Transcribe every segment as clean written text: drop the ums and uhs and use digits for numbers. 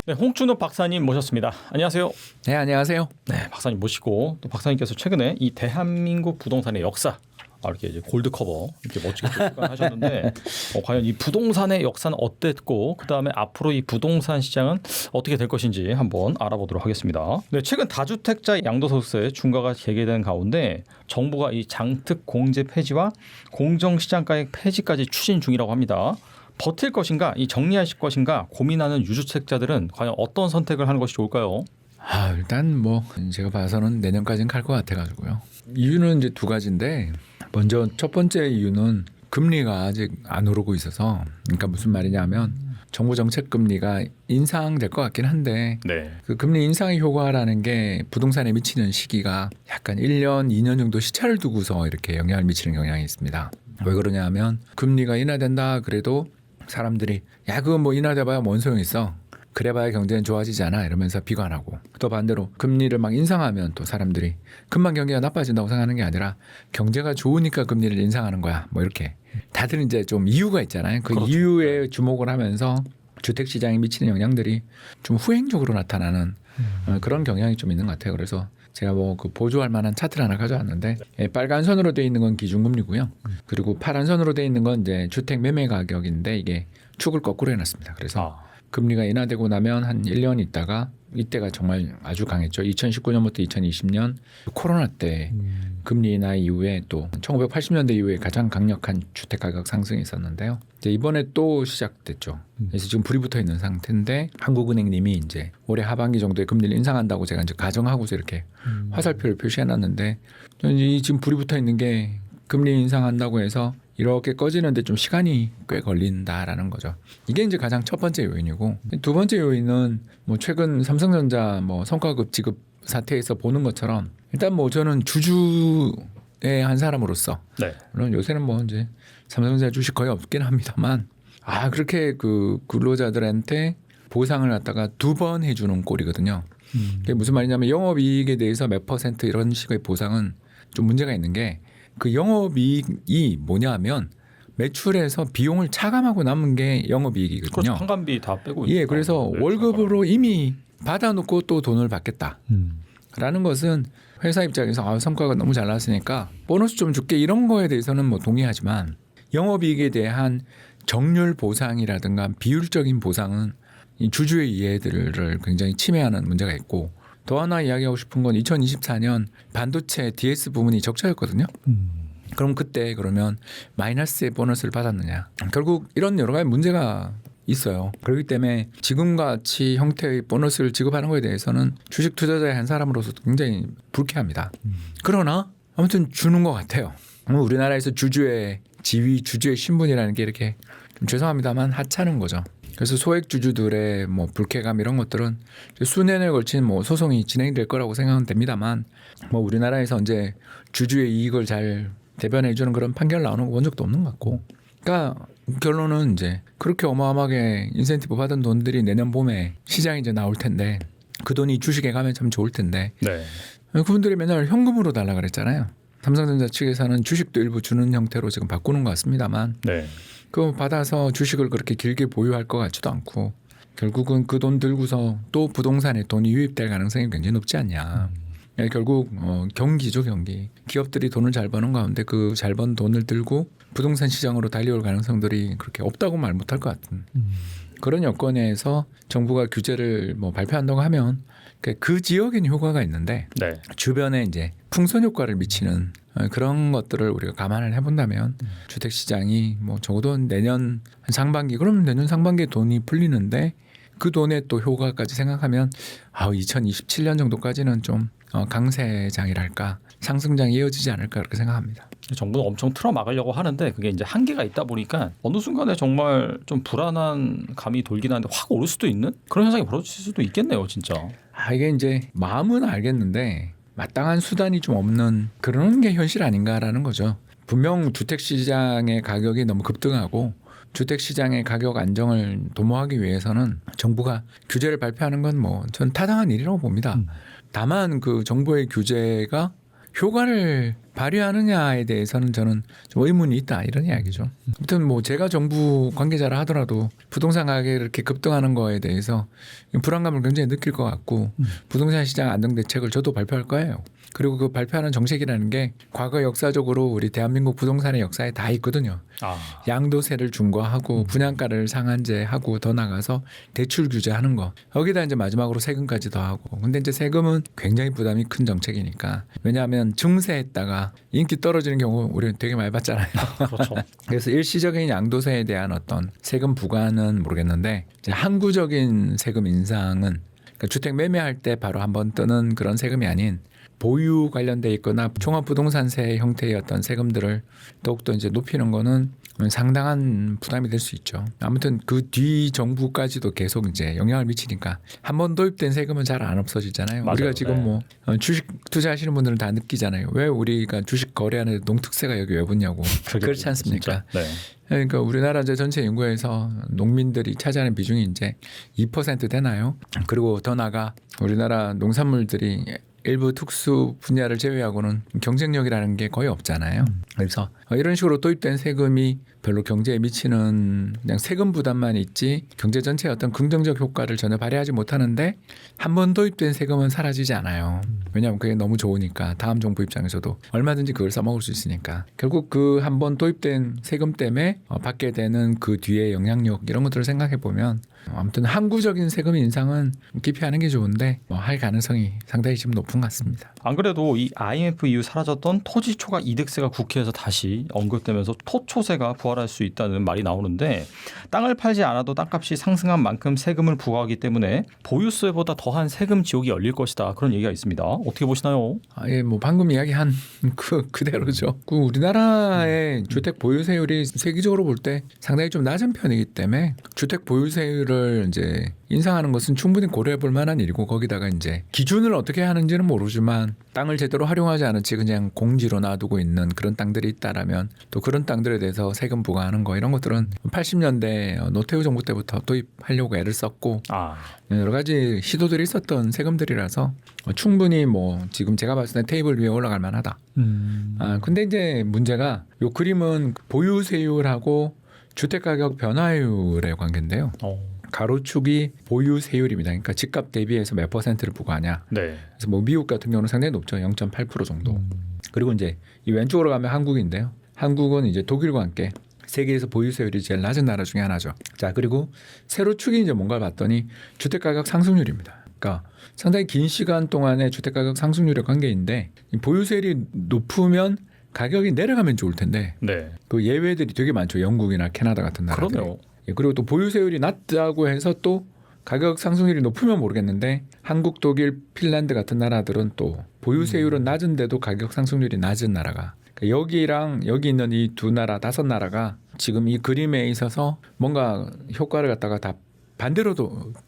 네, 홍춘호 박사님 모셨습니다. 안녕하세요. 네, 안녕하세요. 네, 박사님 모시고 또 박사님께서 최근에 이 대한민국 부동산의 역사 이렇게 이제 골드 커버 이렇게 멋지게 출간하셨는데 과연 이 부동산의 역사는 어땠고 그 다음에 앞으로 이 부동산 시장은 어떻게 될 것인지 한번 알아보도록 하겠습니다. 네, 최근 다주택자 양도소득세 중과가 제기된 가운데 정부가 이 장특 공제 폐지와 공정시장가액 폐지까지 추진 중이라고 합니다. 버틸 것인가, 이 정리하실 것인가 고민하는 유주택자들은 과연 어떤 선택을 하는 것이 좋을까요? 일단 뭐 제가 봐서는 내년까지는 갈 것 같아가지고요. 이유는 이제 두 가지인데, 먼저 첫 번째 이유는 금리가 아직 안 오르고 있어서, 그러니까 무슨 말이냐면 정부 정책 금리가 인상될 것 같긴 한데, 네. 그 금리 인상의 효과라는 게 부동산에 미치는 시기가 약간 1년, 2년 정도 시차를 두고서 이렇게 영향을 미치는 경향이 있습니다. 왜 그러냐 하면 금리가 인하된다 그래도 사람들이 야 그거 뭐 인하돼봐야 뭔 소용 있어, 그래봐야 경제는 좋아지지 않아 이러면서 비관하고, 또 반대로 금리를 막 인상하면 또 사람들이 금방 경기가 나빠진다고 생각하는 게 아니라 경제가 좋으니까 금리를 인상하는 거야 뭐 이렇게 다들 이제 좀 이유가 있잖아요. 그 그렇죠. 이유에 주목을 하면서 주택시장에 미치는 영향들이 좀 후행적으로 나타나는 그런 경향이 좀 있는 것 같아요. 그래서 제가 뭐 그 보조할 만한 차트를 하나 가져왔는데, 빨간 선으로 돼 있는 건 기준금리고요. 그리고 파란 선으로 돼 있는 건 이제 주택 매매 가격인데, 이게 축을 거꾸로 해놨습니다. 그래서 금리가 인하되고 나면 한 1년 있다가, 이때가 정말 아주 강했죠. 2019년부터 2020년 코로나 때 금리 인하 이후에 또 1980년대 이후에 가장 강력한 주택가격 상승이 있었는데요. 이제 이번에 또 시작됐죠. 그래서 지금 불이 붙어 있는 상태인데, 한국은행님이 이제 올해 하반기 정도에 금리를 인상한다고 제가 이제 가정하고서 이렇게 화살표를 표시해놨는데, 이 지금 불이 붙어 있는 게 금리 인상한다고 해서 이렇게 꺼지는데 좀 시간이 꽤 걸린다라는 거죠. 이게 이제 가장 첫 번째 요인이고, 두 번째 요인은 뭐 최근 삼성전자 뭐 성과급 지급 사태에서 보는 것처럼, 일단 뭐 저는 주주의 한 사람으로서, 네. 물론 요새는 뭐 이제 삼성전자 주식 거의 없긴 합니다만, 그렇게 그 근로자들한테 보상을 갖다가 두 번 해주는 꼴이거든요. 그게 무슨 말이냐면, 영업이익에 대해서 몇 % 이런 식의 보상은 좀 문제가 있는 게, 그 영업이익이 뭐냐면 매출에서 비용을 차감하고 남은 게 영업이익이거든요. 그렇죠. 판관비 다 빼고. 예, 그래서 월급으로 이미 받아놓고 또 돈을 받겠다. 라는 것은 회사 입장에서 성과가 너무 잘 나왔으니까 보너스 좀 줄게 이런 거에 대해서는 뭐 동의하지만, 영업이익에 대한 정률 보상이라든가 비율적인 보상은 이 주주의 이해들을 굉장히 침해하는 문제가 있고, 더 하나 이야기하고 싶은 건 2024년 반도체 DS 부문이 적자였거든요. 그럼 그때 그러면 마이너스의 보너스를 받았느냐. 결국 이런 여러 가지 문제가 있어요. 그렇기 때문에 지금같이 형태의 보너스를 지급하는 것에 대해서는 주식 투자자의 한 사람으로서도 굉장히 불쾌합니다. 그러나 아무튼 주는 것 같아요. 우리나라에서 주주의 지위, 주주의 신분이라는 게 이렇게 좀 죄송합니다만 하찮은 거죠. 그래서 소액 주주들의 뭐 불쾌감 이런 것들은 수년에 걸친 뭐 소송이 진행될 거라고 생각은 됩니다만, 뭐 우리나라에서 이제 주주의 이익을 잘 대변해 주는 그런 판결 나오는 거 본 적도 없는 것 같고, 그러니까 결론은 이제 그렇게 어마어마하게 인센티브 받은 돈들이 내년 봄에 시장에 이제 나올 텐데, 그 돈이 주식에 가면 참 좋을 텐데, 네. 그분들이 맨날 현금으로 달라 그랬잖아요. 삼성전자 측에서는 주식도 일부 주는 형태로 지금 바꾸는 것 같습니다만, 네. 그거 받아서 주식을 그렇게 길게 보유할 것 같지도 않고, 결국은 그 돈 들고서 또 부동산에 돈이 유입될 가능성이 굉장히 높지 않냐. 결국 경기죠, 경기. 기업들이 돈을 잘 버는 가운데 그 잘 번 돈을 들고 부동산 시장으로 달려올 가능성들이 그렇게 없다고 말 못할 것 같은 그런 여건에서 정부가 규제를 뭐 발표한다고 하면 그 지역에는 효과가 있는데, 네. 주변에 이제 풍선 효과를 미치는 그런 것들을 우리가 감안을 해본다면 주택 시장이 뭐 적어도 내년 상반기, 그러면 내년 상반기에 돈이 풀리는데 그 돈의 또 효과까지 생각하면 2027년 정도까지는 좀 강세장이랄까, 상승장이 이어지지 않을까 그렇게 생각합니다. 정부는 엄청 틀어막으려고 하는데 그게 이제 한계가 있다 보니까 어느 순간에 정말 좀 불안한 감이 돌긴 하는데 확 오를 수도 있는 그런 현상이 벌어질 수도 있겠네요, 진짜. 이게 이제 마음은 알겠는데 마땅한 수단이 좀 없는 그런 게 현실 아닌가라는 거죠. 분명 주택시장의 가격이 너무 급등하고 주택시장의 가격 안정을 도모하기 위해서는 정부가 규제를 발표하는 건 뭐 전 타당한 일이라고 봅니다. 다만 그 정부의 규제가 효과를 발휘하느냐에 대해서는 저는 좀 의문이 있다 이런 이야기죠. 아무튼 뭐 제가 정부 관계자라 하더라도 부동산 가격이 이렇게 급등하는 거에 대해서 불안감을 굉장히 느낄 것 같고 부동산 시장 안정 대책을 저도 발표할 거예요. 그리고 그 발표하는 정책이라는 게 과거 역사적으로 우리 대한민국 부동산의 역사에 다 있거든요. 양도세를 중과하고 분양가를 상한제하고 더 나가서 대출 규제하는 거. 여기다 이제 마지막으로 세금까지 더하고. 근데 이제 세금은 굉장히 부담이 큰 정책이니까. 왜냐하면 증세했다가 인기 떨어지는 경우 우리는 되게 많이 봤잖아요. 그렇죠. 그래서 일시적인 양도세에 대한 어떤 세금 부과는 모르겠는데 이제 항구적인 세금 인상은 그러니까 주택 매매할 때 바로 한번 뜨는 그런 세금이 아닌 보유 관련돼 있거나 종합부동산세 형태의 어떤 세금들을 더욱더 이제 높이는 거는 상당한 부담이 될 수 있죠. 아무튼 그 뒤 정부까지도 계속 이제 영향을 미치니까 한번 도입된 세금은 잘 안 없어지잖아요. 맞아요. 우리가 지금 네. 뭐 주식 투자하시는 분들은 다 느끼잖아요. 왜 우리가 주식 거래하는데 농특세가 여기 왜 붙냐고. 그렇지 않습니까? 네. 그러니까 우리나라 이제 전체 인구에서 농민들이 차지하는 비중이 이제 2% 되나요? 그리고 더 나아가 우리나라 농산물들이 일부 특수 분야를 제외하고는 경쟁력이라는 게 거의 없잖아요. 그래서 이런 식으로 도입된 세금이 별로 경제에 미치는 그냥 세금 부담만 있지 경제 전체의 어떤 긍정적 효과를 전혀 발휘하지 못하는데 한 번 도입된 세금은 사라지지 않아요. 왜냐하면 그게 너무 좋으니까 다음 정부 입장에서도 얼마든지 그걸 써먹을 수 있으니까 결국 그 한 번 도입된 세금 때문에 받게 되는 그 뒤에 영향력 이런 것들을 생각해 보면 아무튼 항구적인 세금 인상은 기피하는 게 좋은데 할 가능성이 상당히 지금 높은 것 같습니다. 안 그래도 이 IMF 이후 사라졌던 토지 초과 이득세가 국회에서 다시 언급되면서 토초세가 부활할 수 있다는 말이 나오는데 땅을 팔지 않아도 땅값이 상승한 만큼 세금을 부과하기 때문에 보유세보다 더한 세금 지옥이 열릴 것이다. 그런 얘기가 있습니다. 어떻게 보시나요? 예, 뭐 방금 이야기한 그대로죠. 그 우리나라의 주택 보유세율이 세계적으로 볼 때 상당히 좀 낮은 편이기 때문에 주택 보유세율을 이제 인상하는 것은 충분히 고려해 볼 만한 일이고 거기다가 이제 기준을 어떻게 하는지는 모르지만 땅을 제대로 활용하지 않은 채 그냥 공지로 놔두고 있는 그런 땅들이 있다라면 또 그런 땅들에 대해서 세금 부과하는 거 이런 것들은 80년대 노태우 정부 때부터 도입하려고 애를 썼고 여러 가지 시도들이 있었던 세금들이라서 충분히 뭐 지금 제가 봤을 때 테이블 위에 올라갈 만하다. 근데 이제 문제가 요 그림은 보유세율하고 주택가격 변화율의 관계인데요. 가로축이 보유세율입니다. 그러니까 집값 대비해서 몇 퍼센트를 부과하냐. 네. 그래서 뭐 미국 같은 경우는 상당히 높죠. 0.8% 정도. 그리고 이제 이 왼쪽으로 가면 한국인데요. 한국은 이제 독일과 함께 세계에서 보유세율이 제일 낮은 나라 중에 하나죠. 자, 그리고 세로축이 이제 뭔가를 봤더니 주택가격 상승률입니다. 그러니까 상당히 긴 시간 동안의 주택가격 상승률의 관계인데 이 보유세율이 높으면 가격이 내려가면 좋을 텐데 네. 그 예외들이 되게 많죠. 영국이나 캐나다 같은 나라들. 그러네요. 그리고 또 보유세율이 낮다고 해서 또 가격 상승률이 높으면 모르겠는데 한국, 독일, 핀란드 같은 나라들은 또 보유세율은 낮은데도 가격 상승률이 낮은 나라가 그러니까 여기랑 여기 있는 이 두 나라, 다섯 나라가 지금 이 그림에 있어서 뭔가 효과를 갖다가 다 반대로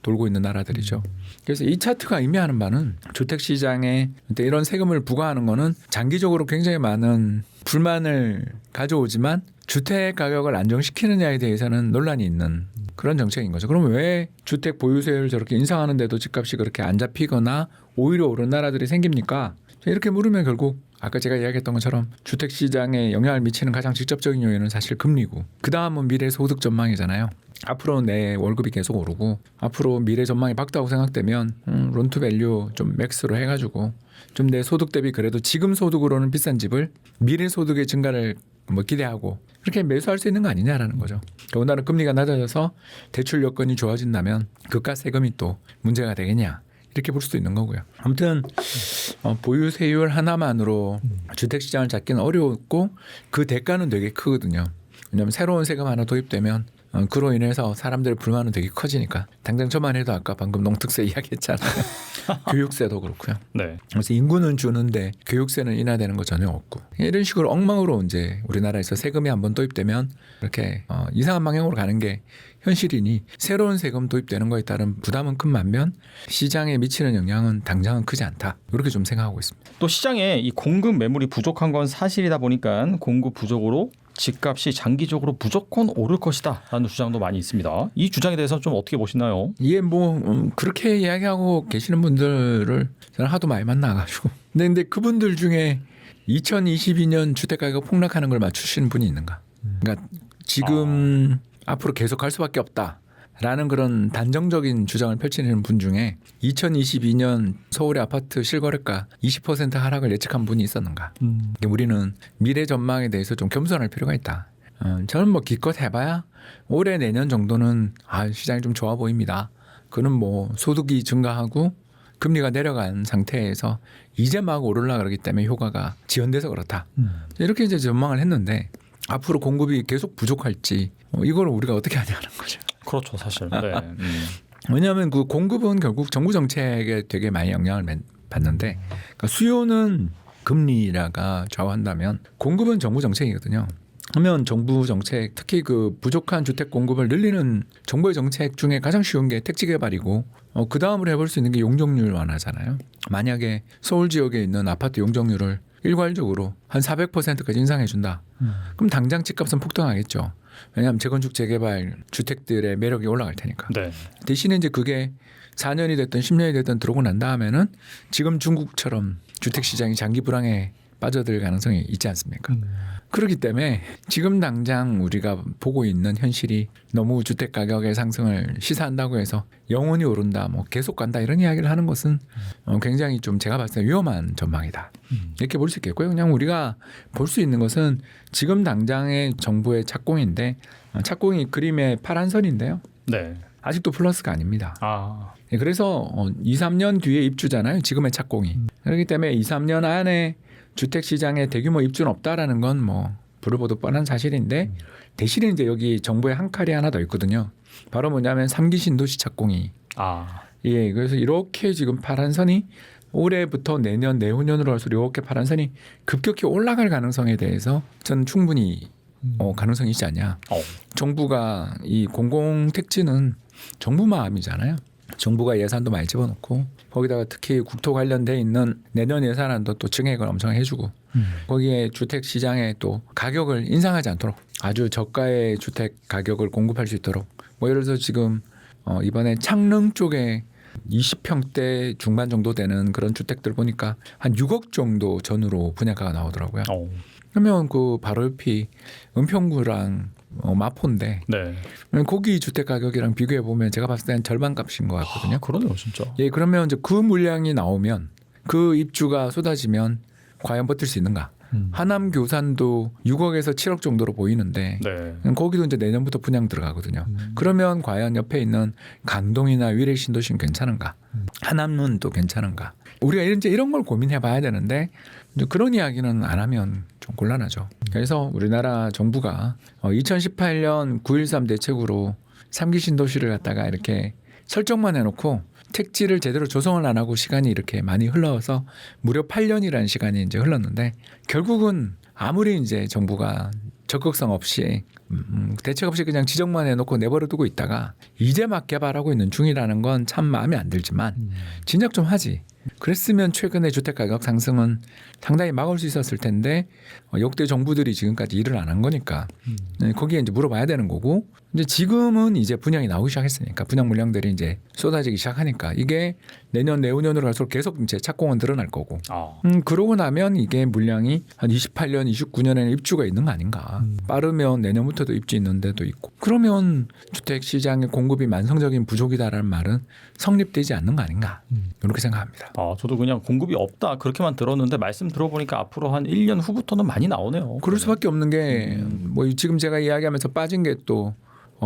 돌고 있는 나라들이죠. 그래서 이 차트가 의미하는 바는 주택시장에 이런 세금을 부과하는 거는 장기적으로 굉장히 많은 불만을 가져오지만 주택 가격을 안정시키느냐에 대해서는 논란이 있는 그런 정책인 거죠. 그러면 왜 주택 보유세율을 저렇게 인상하는데도 집값이 그렇게 안 잡히거나 오히려 오른 나라들이 생깁니까? 이렇게 물으면 결국 아까 제가 이야기했던 것처럼 주택시장에 영향을 미치는 가장 직접적인 요인은 사실 금리고 그 다음은 미래 소득 전망이잖아요. 앞으로 내 월급이 계속 오르고 앞으로 미래 전망이 밝다고 생각되면 론투밸류 좀 맥스로 해가지고 좀 내 소득 대비 그래도 지금 소득으로는 비싼 집을 미래 소득의 증가를 뭐 기대하고 그렇게 매수할 수 있는 거 아니냐라는 거죠. 더군다나 금리가 낮아져서 대출 여건이 좋아진다면 그가 세금이 또 문제가 되겠냐 이렇게 볼 수도 있는 거고요. 아무튼 보유세율 하나만으로 주택시장을 잡기는 어려웠고 그 대가는 되게 크거든요. 왜냐하면 새로운 세금 하나 도입되면 그로 인해서 사람들의 불만은 되게 커지니까 당장 저만 해도 아까 방금 농특세 이야기했잖아요. 교육세도 그렇고요. 네. 그래서 인구는 주는데 교육세는 인하되는 거 전혀 없고 이런 식으로 엉망으로 이제 우리나라에서 세금이 한번 도입되면 이렇게 이상한 방향으로 가는 게 현실이니 새로운 세금 도입되는 거에 따른 부담은 큰 반면 시장에 미치는 영향은 당장은 크지 않다. 이렇게 좀 생각하고 있습니다. 또 시장에 이 공급 매물이 부족한 건 사실이다 보니까 공급 부족으로 집값이 장기적으로 무조건 오를 것이다 라는 주장도 많이 있습니다. 이 주장에 대해서 좀 어떻게 보시나요? 이게 뭐 그렇게 이야기하고 계시는 분들을 저는 하도 많이 만나가지고 근데 그분들 중에 2022년 주택가격 폭락하는 걸 맞추시는 분이 있는가? 그러니까 지금 앞으로 계속 갈 수밖에 없다라는 그런 단정적인 주장을 펼치는 분 중에 2022년 서울의 아파트 실거래가 20% 하락을 예측한 분이 있었는가? 우리는 미래 전망에 대해서 좀 겸손할 필요가 있다. 저는 뭐 기껏 해봐야 올해 내년 정도는 시장이 좀 좋아 보입니다. 그는 뭐 소득이 증가하고 금리가 내려간 상태에서 이제 막 오르려 그러기 때문에 효과가 지연돼서 그렇다. 이렇게 이제 전망을 했는데 앞으로 공급이 계속 부족할지 이걸 우리가 어떻게 하냐는 거죠. 그렇죠, 사실. 네. 왜냐하면 그 공급은 결국 정부 정책에 되게 많이 영향을 받는데 그러니까 수요는 금리가 좌우한다면 공급은 정부 정책이거든요. 그러면 정부 정책 특히 그 부족한 주택 공급을 늘리는 정부의 정책 중에 가장 쉬운 게 택지 개발이고 그 다음으로 해볼 수 있는 게 용적률 완화잖아요. 만약에 서울 지역에 있는 아파트 용적률을 일괄적으로 한 400%까지 인상해 준다. 그럼 당장 집값은 폭등하겠죠. 왜냐하면 재건축 재개발 주택들의 매력이 올라갈 테니까. 네. 대신에 이제 그게 4년이 됐든 10년이 됐든 들어오고 난 다음에는 지금 중국처럼 주택 시장이 장기 불황에 빠져들 가능성이 있지 않습니까? 그렇기 때문에 지금 당장 우리가 보고 있는 현실이 너무 주택 가격의 상승을 시사한다고 해서 영원히 오른다, 뭐 계속 간다 이런 이야기를 하는 것은 굉장히 좀 제가 봤을 때 위험한 전망이다. 이렇게 볼 수 있겠고요. 그냥 우리가 볼 수 있는 것은 지금 당장의 정부의 착공인데 착공이 그림의 파란 선인데요. 네. 아직도 플러스가 아닙니다. 아. 그래서 2, 3년 뒤에 입주잖아요. 지금의 착공이. 그렇기 때문에 2, 3년 안에 주택 시장에 대규모 입주는 없다라는 건 뭐 불을 보듯 뻔한 사실인데 대신에 이제 여기 정부의 한 칼이 하나 더 있거든요. 바로 뭐냐면 3기 신도시 착공이. 예, 그래서 이렇게 지금 파란 선이 올해부터 내년 내후년으로 할수록 이렇게 파란 선이 급격히 올라갈 가능성에 대해서 저는 충분히 가능성이 있지 않냐. 정부가 이 공공택지는 정부 마음이잖아요. 정부가 예산도 많이 집어넣고 거기다가 특히 국토 관련돼 있는 내년 예산안도 또 증액을 엄청 해주고 거기에 주택 시장에 또 가격을 인상하지 않도록 아주 저가의 주택 가격을 공급할 수 있도록 뭐 예를 들어서 지금 이번에 창릉 쪽에 20평대 중반 정도 되는 그런 주택들 보니까 한 6억 정도 전후로 분양가가 나오더라고요. 그러면 그 바로 옆이 은평구랑 마포인데 네. 거기 주택 가격이랑 비교해 보면 제가 봤을 때는 절반 값인 것 같거든요. 그러네요, 진짜. 예, 그러면 이제 그 물량이 나오면 그 입주가 쏟아지면 과연 버틸 수 있는가? 하남 교산도 6억에서 7억 정도로 보이는데 네. 거기도 이제 내년부터 분양 들어가거든요. 그러면 과연 옆에 있는 강동이나 위례 신도시는 괜찮은가? 하남은 또 괜찮은가? 우리가 이제 이런 걸 고민해봐야 되는데 이제 그런 이야기는 안 하면 좀 곤란하죠. 그래서 우리나라 정부가 2018년 9.13 대책으로 3기 신도시를 갖다가 이렇게 설정만 해놓고 택지를 제대로 조성을 안 하고 시간이 이렇게 많이 흘러서 무려 8년이라는 시간이 이제 흘렀는데 결국은 아무리 이제 정부가 적극성 없이 대책 없이 그냥 지적만 해놓고 내버려 두고 있다가 이제 막 개발하고 있는 중이라는 건 참 마음에 안 들지만 진작 좀 하지. 그랬으면 최근에 주택가격 상승은 상당히 막을 수 있었을 텐데 역대 정부들이 지금까지 일을 안 한 거니까 거기에 이제 물어봐야 되는 거고 이제 지금은 이제 분양이 나오기 시작했으니까 분양 물량들이 이제 쏟아지기 시작하니까 이게 내년 내후년으로 갈수록 계속 이제 착공은 늘어날 거고 그러고 나면 이게 물량이 한 28년 29년에는 입주가 있는 거 아닌가. 빠르면 내년부터도 입주 있는 데도 있고 그러면 주택 시장의 공급이 만성적인 부족이다라는 말은 성립되지 않는 거 아닌가 이렇게 생각합니다. 저도 그냥 공급이 없다 그렇게만 들었는데 말씀 들어보니까 앞으로 한 1년 후부터는 많이 나오네요. 그럴 수밖에 없는 게 뭐 지금 제가 이야기하면서 빠진 게 또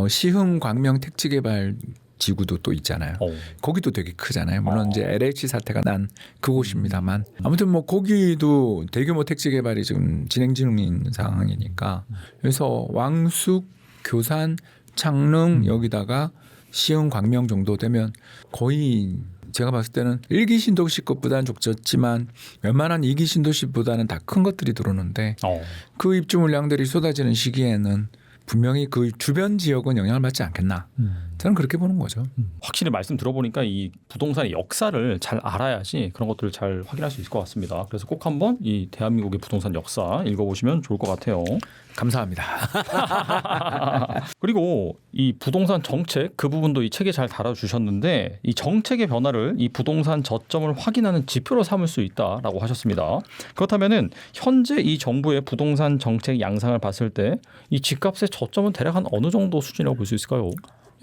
시흥 광명 택지 개발 지구도 또 있잖아요. 거기도 되게 크잖아요. 물론 이제 LH 사태가 난 그곳입니다만 아무튼 뭐 거기도 대규모 택지 개발이 지금 진행 중인 상황이니까 그래서 왕숙, 교산, 창릉 여기다가 시흥 광명 정도 되면 거의 제가 봤을 때는 1기 신도시급보다는 좁졌지만 웬만한 2기 신도시보다는 다 큰 것들이 들어오는데 그 입주 물량들이 쏟아지는 시기에는 분명히 그 주변 지역은 영향을 받지 않겠나. 저는 저는 그렇게 보는 거죠. 확실히 말씀 들어보니까 이 부동산의 역사를 잘 알아야지 그런 것들을 잘 확인할 수 있을 것 같습니다. 그래서 꼭 한번 이 대한민국의 부동산 역사 읽어보시면 좋을 것 같아요. 감사합니다. 그리고 이 부동산 정책 그 부분도 이 책에 잘 다뤄주셨는데 이 정책의 변화를 이 부동산 저점을 확인하는 지표로 삼을 수 있다라고 하셨습니다. 그렇다면은 현재 이 정부의 부동산 정책 양상을 봤을 때 이 집값의 저점은 대략 한 어느 정도 수준이라고 볼 수 있을까요?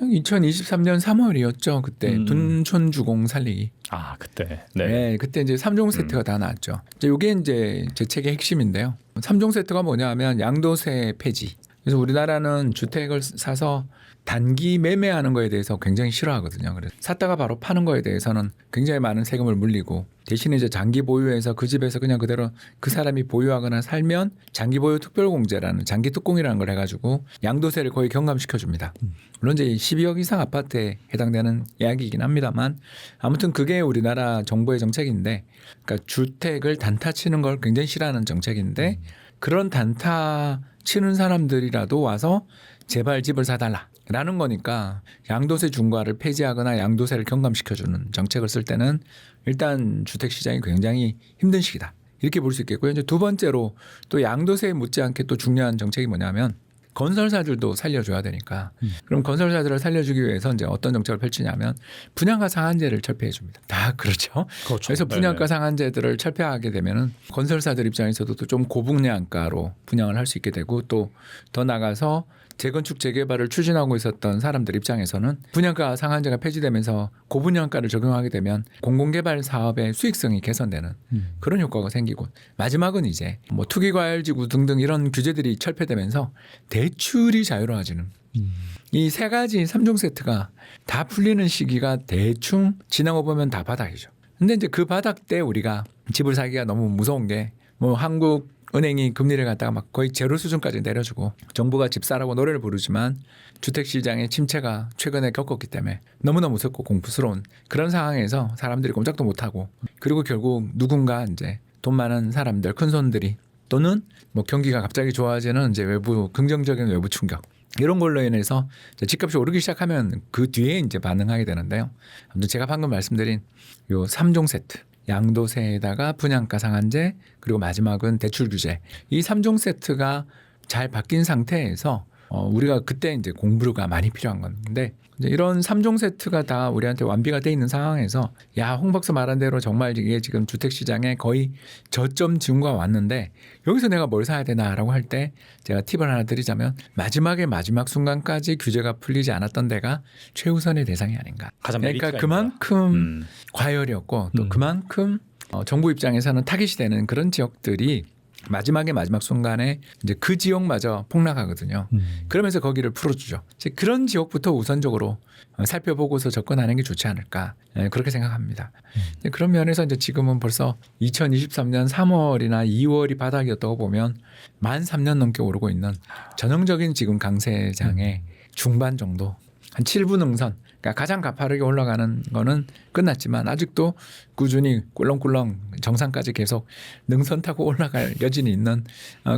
2023년 3월이었죠. 그때 둔촌 주공 살리기. 아 그때 네, 그때 이제 3종 세트가 다 나왔죠. 이게 이제 제 책의 핵심인데요. 3종 세트가 뭐냐면 양도세 폐지. 그래서 우리나라는 주택을 사서 단기 매매하는 거에 대해서 굉장히 싫어하거든요. 그래서 샀다가 바로 파는 거에 대해서는 굉장히 많은 세금을 물리고 대신에 이제 장기 보유해서 그 집에서 그냥 그대로 그 사람이 보유하거나 살면 장기 보유 특별공제라는 장기 특공이라는 걸 해가지고 양도세를 거의 경감시켜 줍니다. 물론 이제 12억 이상 아파트에 해당되는 이야기이긴 합니다만 아무튼 그게 우리나라 정부의 정책인데, 그러니까 주택을 단타 치는 걸 굉장히 싫어하는 정책인데 그런 단타 치는 사람들이라도 와서 제발 집을 사달라라는 거니까 양도세 중과를 폐지하거나 양도세를 경감시켜주는 정책을 쓸 때는 일단 주택 시장이 굉장히 힘든 시기다 이렇게 볼 수 있겠고요. 이제 두 번째로 또 양도세에 못지않게 또 중요한 정책이 뭐냐면 건설사들도 살려줘야 되니까 그럼 건설사들을 살려주기 위해서 이제 어떤 정책을 펼치냐면 분양가 상한제를 철폐해 줍니다. 다 그렇죠. 그래서 분양가 상한제들을 철폐하게 되면은 건설사들 입장에서도 또 좀 고분양가로 분양을 할 수 있게 되고 또 더 나가서 재건축 재개발을 추진하고 있었던 사람들 입장에서는 분양가 상한제가 폐지되면서 고분양가를 적용하게 되면 공공개발 사업의 수익성이 개선되는 그런 효과가 생기고, 마지막은 이제 뭐 투기과열지구 등등 이런 규제들이 철폐되면서 대출이 자유로워지는 이 세 가지 3종 세트가 다 풀리는 시기가 대충 지나고 보면 다 바닥이죠. 근데 이제 그 바닥 때 우리가 집을 사기가 너무 무서운 게 뭐 한국 은행이 금리를 갖다가 막 거의 제로 수준까지 내려주고 정부가 집 사라고 노래를 부르지만 주택 시장의 침체가 최근에 겪었기 때문에 너무나 무섭고 공포스러운 그런 상황에서 사람들이 꼼짝도 못하고, 그리고 결국 누군가 이제 돈 많은 사람들, 큰 손들이 또는 뭐 경기가 갑자기 좋아지는 이제 외부 긍정적인 외부 충격 이런 걸로 인해서 집값이 오르기 시작하면 그 뒤에 이제 반응하게 되는데요. 아무튼 제가 방금 말씀드린 요 3종 세트, 양도세에다가 분양가 상한제 그리고 마지막은 대출 규제, 이 3종 세트가 잘 바뀐 상태에서 우리가 그때 이제 공부가 많이 필요한 건데, 이제 이런 3종 세트가 다 우리한테 완비가 돼 있는 상황에서 야, 홍 박사 말한 대로 정말 이게 지금 주택 시장에 거의 저점 징후가 왔는데 여기서 내가 뭘 사야 되나라고 할 때 제가 팁을 하나 드리자면 마지막 순간까지 규제가 풀리지 않았던 데가 최우선의 대상이 아닌가. 그러니까 그만큼 과열이었고 또 그만큼 정부 입장에서는 타깃이 되는 그런 지역들이 마지막 순간에 이제 그 지역마저 폭락하거든요. 그러면서 거기를 풀어주죠. 그런 지역부터 우선적으로 살펴보고서 접근하는 게 좋지 않을까, 그렇게 생각합니다. 그런 면에서 이제 지금은 벌써 2023년 3월이나 2월이 바닥이었다고 보면 만 3년 넘게 오르고 있는 전형적인 지금 강세장의 중반 정도, 한 7분 응선, 그러니까 가장 가파르게 올라가는 거는 끝났지만 아직도 꾸준히 꿀렁꿀렁 정상까지 계속 능선 타고 올라갈 여진이 있는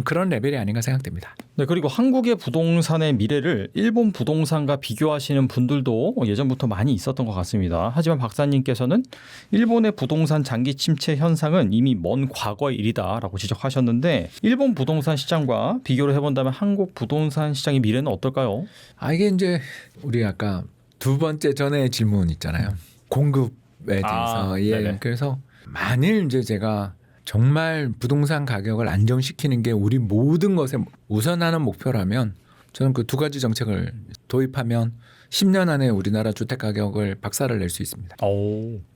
그런 레벨이 아닌가 생각됩니다. 네, 그리고 한국의 부동산의 미래를 일본 부동산과 비교하시는 분들도 예전부터 많이 있었던 것 같습니다. 하지만 박사님께서는 일본의 부동산 장기 침체 현상은 이미 먼 과거의 일이다라고 지적하셨는데, 일본 부동산 시장과 비교를 해본다면 한국 부동산 시장의 미래는 어떨까요? 이게 이제 우리 아까 두 번째 전에 질문 있잖아요. 공급에 대해서. 그래서 만일 이제 제가 정말 부동산 가격을 안정시키는 게 우리 모든 것에 우선하는 목표라면 저는 그 두 가지 정책을 도입하면 10년 안에 우리나라 주택 가격을 박살을 낼 수 있습니다.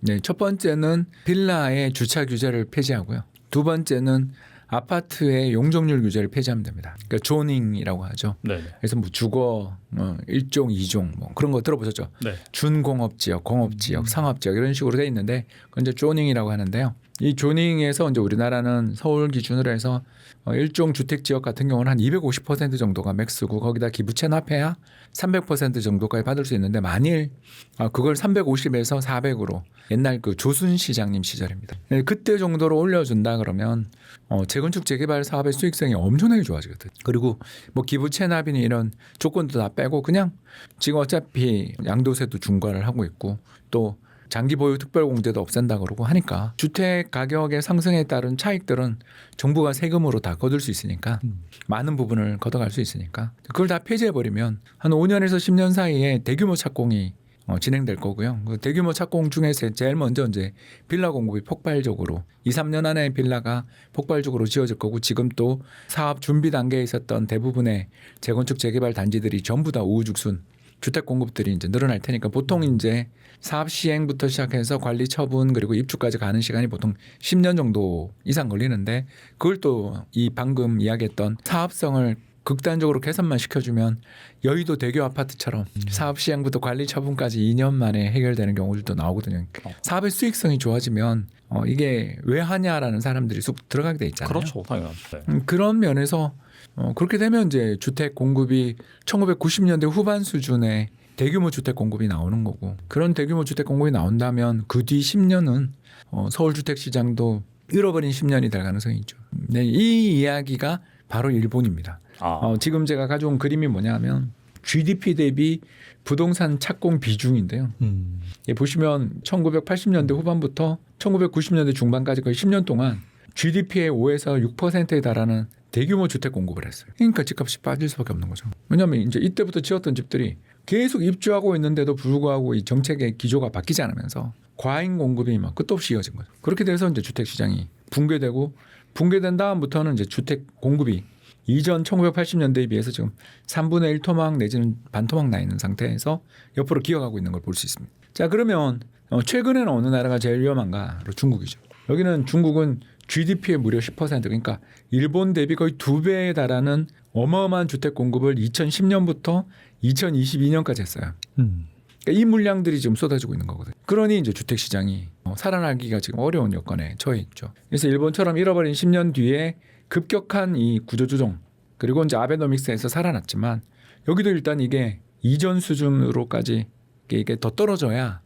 네, 첫 번째는 빌라의 주차 규제를 폐지하고요. 두 번째는 아파트의 용적률 규제를 폐지하면 됩니다. 그러니까 조닝이라고 하죠. 네네. 그래서 뭐 주거 1종, 2종 뭐 그런 거 들어보셨죠? 네. 준공업지역, 공업지역, 상업지역 이런 식으로 돼 있는데 그건 이제 조닝이라고 하는데요. 이 조닝에서 이제 우리나라는 서울 기준으로 해서 일종 주택 지역 같은 경우는 한 250% 정도가 맥스고 거기다 기부 체납해야 300% 정도까지 받을 수 있는데 만일 그걸 350에서 400으로 옛날 그 조순 시장님 시절입니다. 그때 정도로 올려준다 그러면 재건축 재개발 사업의 수익성이 엄청나게 좋아지거든. 그리고 뭐 기부 체납이니 이런 조건도 다 빼고 그냥 지금 어차피 양도세도 중과를 하고 있고 또 장기 보유 특별공제도 없앤다 그러고 하니까 주택 가격의 상승에 따른 차익들은 정부가 세금으로 다 거둘 수 있으니까 많은 부분을 걷어갈 수 있으니까 그걸 다 폐지해 버리면 한 5년에서 10년 사이에 대규모 착공이 진행될 거고요. 그 대규모 착공 중에서 제일 먼저 이제 빌라 공급이 폭발적으로 2, 3년 안에 빌라가 폭발적으로 지어질 거고 지금 또 사업 준비 단계에 있었던 대부분의 재건축 재개발 단지들이 전부 다 우후죽순 주택 공급들이 이제 늘어날 테니까 보통 이제 사업 시행부터 시작해서 관리 처분 그리고 입주까지 가는 시간이 보통 10년 정도 이상 걸리는데 그걸 또 이 방금 이야기했던 사업성을 극단적으로 개선만 시켜주면 여의도 대교 아파트처럼 사업 시행부터 관리 처분까지 2년 만에 해결되는 경우들도 나오거든요. 사업의 수익성이 좋아지면 이게 왜 하냐라는 사람들이 쑥 들어가게 돼 있잖아요. 그렇죠, 당연하죠. 네. 그런 면에서 그렇게 되면 이제 주택 공급이 1990년대 후반 수준의 대규모 주택 공급이 나오는 거고 그런 대규모 주택 공급이 나온다면 그 뒤 10년은 서울 주택 시장도 잃어버린 10년이 될 가능성이 있죠. 네, 이 이야기가 바로 일본입니다. 지금 제가 가져온 그림이 뭐냐면 GDP 대비 부동산 착공 비중인데요. 보시면 1980년대 후반부터 1990년대 중반까지 거의 10년 동안 GDP의 5에서 6%에 달하는 대규모 주택 공급을 했어요. 그러니까 집값이 빠질 수밖에 없는 거죠. 왜냐하면 이제 이때부터 지었던 집들이 계속 입주하고 있는데도 불구하고 이 정책의 기조가 바뀌지 않으면서 과잉 공급이 막 끝도 없이 이어진 거죠. 그렇게 돼서 이제 주택 시장이 붕괴되고 붕괴된 다음부터는 이제 주택 공급이 이전 1980년대에 비해서 지금 3분의 1 토막 내지는 반 토막 나 있는 상태에서 옆으로 기어가고 있는 걸 볼 수 있습니다. 자 그러면 최근에는 어느 나라가 제일 위험한가? 바로 중국이죠. 여기는 중국은 GDP의 무려 10% 그러니까 일본 대비 거의 2배에 달하는 어마어마한 주택 공급을 2010년부터 2022년까지 했어요. 그러니까 이 물량들이 지금 쏟아지고 있는 거거든요. 그러니 이제 주택 시장이 살아나기가 지금 어려운 여건에 처해 있죠. 그래서 일본처럼 잃어버린 10년 뒤에 급격한 이 구조조정 그리고 이제 아베노믹스에서 살아났지만 여기도 일단 이게 이전 수준으로까지 이게 더 떨어져야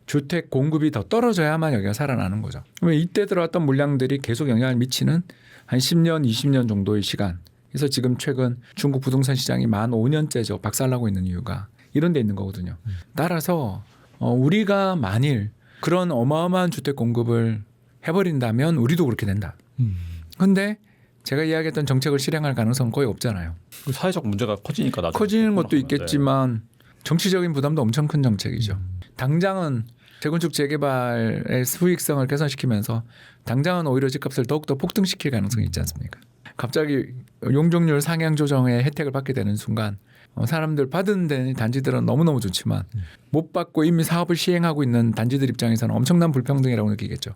주택 공급이 더 떨어져야만 여기가 살아나는 거죠. 그러면 이때 들어왔던 물량들이 계속 영향을 미치는 한 10년, 20년 정도의 시간. 그래서 지금 최근 중국 부동산 시장이 만 5년째죠. 박살나고 있는 이유가 이런 데 있는 거거든요. 따라서 우리가 만일 그런 어마어마한 주택 공급을 해버린다면 우리도 그렇게 된다. 근데 제가 이야기했던 정책을 실행할 가능성은 거의 없잖아요. 사회적 문제가 커지니까 나중에 커지는 것도 있겠지만 정치적인 부담도 엄청 큰 정책이죠. 당장은 재건축 재개발의 수익성을 개선시키면서 당장은 오히려 집값을 더욱더 폭등시킬 가능성이 있지 않습니까? 갑자기 용적률 상향 조정의 혜택을 받게 되는 순간 사람들 받은 데는 단지들은 너무너무 좋지만 못 받고 이미 사업을 시행하고 있는 단지들 입장에서는 엄청난 불평등이라고 느끼겠죠.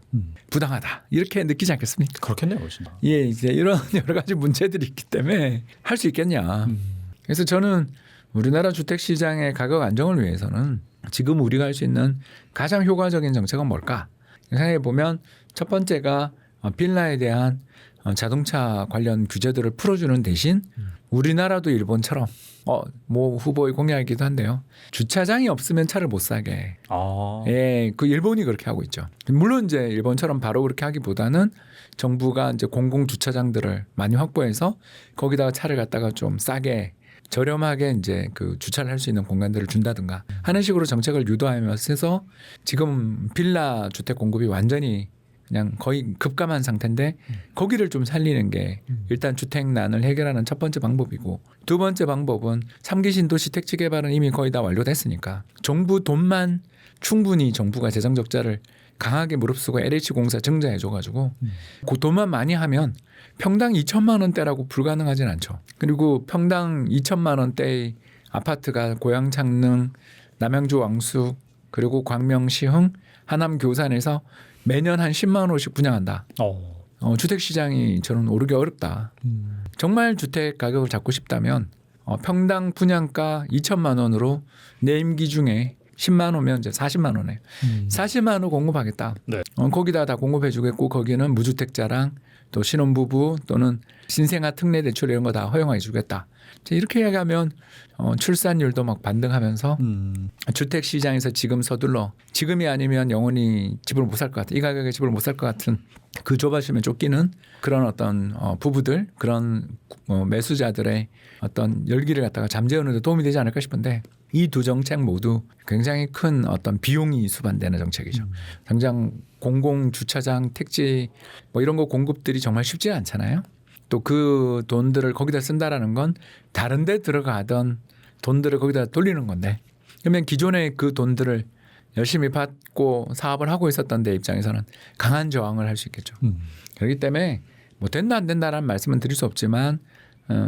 부당하다 이렇게 느끼지 않겠습니까? 그렇겠네요, 훨씬. 예, 이제 이런 여러 가지 문제들이 있기 때문에 할 수 있겠냐. 그래서 저는 우리나라 주택 시장의 가격 안정을 위해서는 지금 우리가 할 수 있는 가장 효과적인 정책은 뭘까? 생각해 보면 첫 번째가 빌라에 대한 자동차 관련 규제들을 풀어주는 대신 우리나라도 일본처럼 뭐 후보의 공약이기도 한데요. 주차장이 없으면 차를 못 사게. 예, 그 일본이 그렇게 하고 있죠. 물론 이제 일본처럼 바로 그렇게 하기보다는 정부가 이제 공공 주차장들을 많이 확보해서 거기다가 차를 갖다가 좀 싸게 저렴하게 이제 그 주차를 할 수 있는 공간들을 준다든가 하는 식으로 정책을 유도하면서 지금 빌라 주택 공급이 완전히 그냥 거의 급감한 상태인데 거기를 좀 살리는 게 일단 주택난을 해결하는 첫 번째 방법이고 두 번째 방법은 3기 신도시 택지 개발은 이미 거의 다 완료됐으니까 정부 돈만 충분히 정부가 재정 적자를 강하게 무릅쓰고 LH공사 증자해 줘가지고 그 돈만 많이 하면 평당 2천만 원대라고 불가능하진 않죠. 그리고 평당 2천만 원대의 아파트가 고양 창릉, 남양주 왕숙 그리고 광명 시흥, 하남 교산에서 매년 한 10만 원씩 분양한다. 주택 시장이 저는 오르기 어렵다. 정말 주택 가격을 잡고 싶다면 평당 분양가 2천만 원으로 내 임기 중에 10만 호면 이제 40만 호네요. 40만 호 공급하겠다. 네. 거기다 다 공급해주겠고 거기는 무주택자랑 또 신혼부부 또는 신생아 특례 대출 이런 거 다 허용해주겠다. 이렇게 이야기하면 출산율도 막 반등하면서 주택 시장에서 지금 서둘러 지금이 아니면 영원히 집을 못 살 것 같아. 이 가격에 집을 못 살 것 같은 그 조바심에 쫓기는 그런 어떤 부부들 그런 매수자들의 어떤 열기를 갖다가 잠재우는 데 도움이 되지 않을까 싶은데 이 두 정책 모두 굉장히 큰 어떤 비용이 수반되는 정책이죠. 당장 공공 주차장 택지 뭐 이런 거 공급들이 정말 쉽지 않잖아요. 또 그 돈들을 거기다 쓴다라는 건 다른 데 들어가던 돈들을 거기다 돌리는 건데 그러면 기존에 그 돈들을 열심히 받고 사업을 하고 있었던 데 입장에서는 강한 저항을 할 수 있겠죠. 그렇기 때문에 뭐 된다 안 된다라는 말씀은 드릴 수 없지만